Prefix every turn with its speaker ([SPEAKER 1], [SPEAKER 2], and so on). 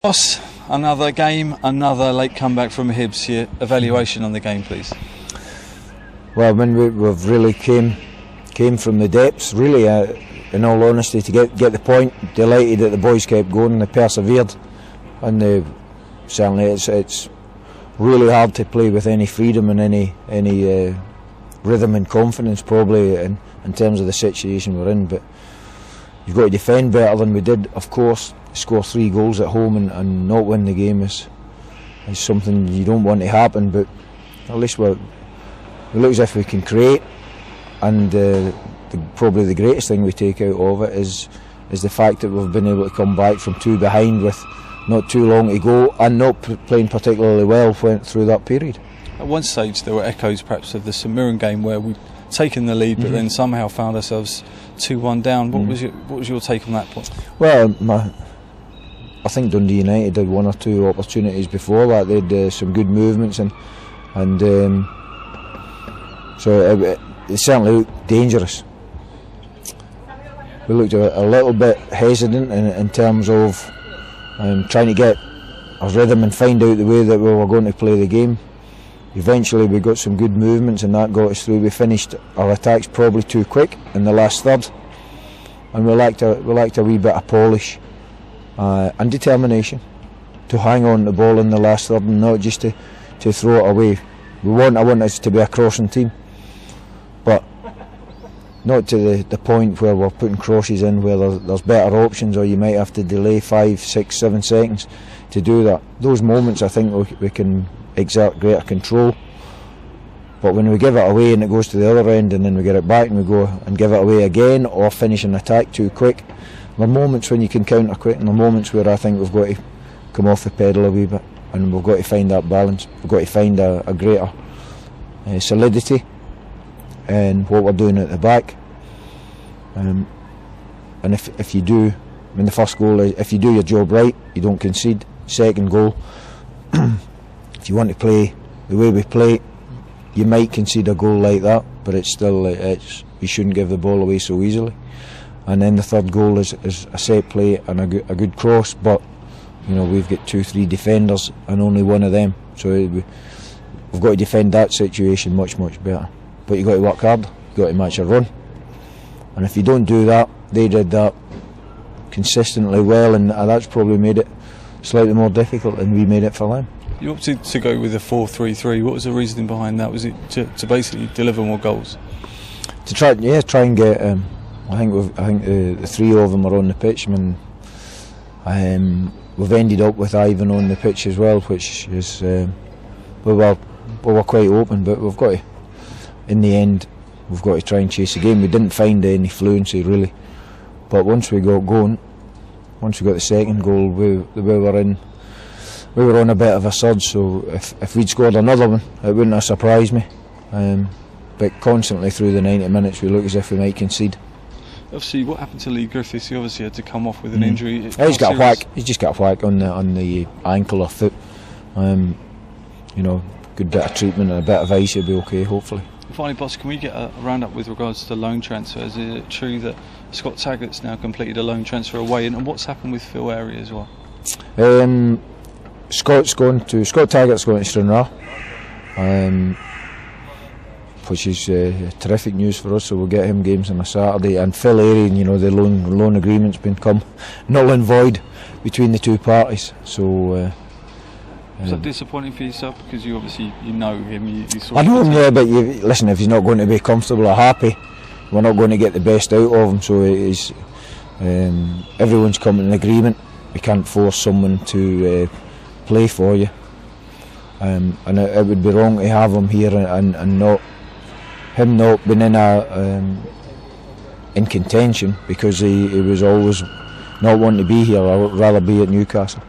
[SPEAKER 1] Boss, another game, another late comeback from Hibs. Your evaluation on the game, please.
[SPEAKER 2] Well, when we've really came from the depths, really, in all honesty, to get the point. Delighted that the boys kept going and they persevered, and certainly it's really hard to play with any freedom and any rhythm and confidence, probably in terms of the situation we're in. But you've got to defend better than we did, of course. Score 3 goals at home and not win the game is something you don't want to happen, but at least we look as if we can create, and probably the greatest thing we take out of it is the fact that we've been able to come back from 2 behind with not too long to go and not playing particularly well through that period.
[SPEAKER 1] At one stage there were echoes perhaps of the St Mirren game where we'd taken the lead but then somehow found ourselves 2-1 down. What was your take on that point?
[SPEAKER 2] Well, I think Dundee United had 1 or 2 opportunities before that. They had some good movements and so it certainly looked dangerous. We looked a little bit hesitant in terms of trying to get our rhythm and find out the way that we were going to play the game. Eventually we got some good movements and that got us through. We finished our attacks probably too quick in the last third, and we lacked a wee bit of polish and determination to hang on to the ball in the last third and not just to throw it away. I want us to be a crossing team, but not to the point where we're putting crosses in where there's better options, or you might have to delay 5, 6, 7 seconds to do that. Those moments I think we can exert greater control, but when we give it away and it goes to the other end and then we get it back and we go and give it away again, or finish an attack too quick, there are moments when you can counter quick, and there are moments where I think we've got to come off the pedal a wee bit, and we've got to find that balance. We've got to find a greater solidity in what we're doing at the back. And if you do, I mean, the first goal is, if you do your job right, you don't concede. Second goal, if you want to play the way we play, you might concede a goal like that, but it's still you shouldn't give the ball away so easily. And then the third goal is a set play and a good cross, but you know, we've got 2-3 defenders and only one of them, so we've got to defend that situation much better. But you've got to work hard, you've got to match a run, and if you don't do that, they did that consistently well, and that's probably made it slightly more difficult than we made it for them.
[SPEAKER 1] You opted to go with a 4-3-3. What was the reasoning behind that? Was it to basically deliver more goals? To try
[SPEAKER 2] and get. I think the 3 of them are on the pitch. I mean, we've ended up with Ivan on the pitch as well, which is we're quite open, but we've got to, in the end, we've got to try and chase the game. We didn't find any fluency really, but once we got going, once we got the second goal, we were on a bit of a surge. So if we'd scored another one, it wouldn't have surprised me. But constantly through the 90 minutes, we look as if we might concede.
[SPEAKER 1] Obviously, what happened to Lee Griffiths? He obviously had to come off with an injury.
[SPEAKER 2] He's got a whack. He's just got a whack on the ankle or foot. You know, good bit of treatment and a bit of ice, he'll be okay, hopefully.
[SPEAKER 1] Finally, boss, can we get a roundup with regards to loan transfers? Is it true that Scott Taggart's now completed a loan transfer away, and what's happened with Phil Airey as well?
[SPEAKER 2] Scott Taggart's going to Stranraer, which is terrific news for us. So we'll get him games on a Saturday. And Phil Airey, you know, the loan agreement's been null and void between the 2 parties. So.
[SPEAKER 1] Is that disappointing for yourself, because you obviously know him?
[SPEAKER 2] I know him, yeah, but listen, if he's not going to be comfortable or happy, we're not going to get the best out of him. So everyone's come to an agreement. We can't force someone to play for you, and it would be wrong to have him here and not been in contention, because he was always not wanting to be here. I would rather be at Newcastle.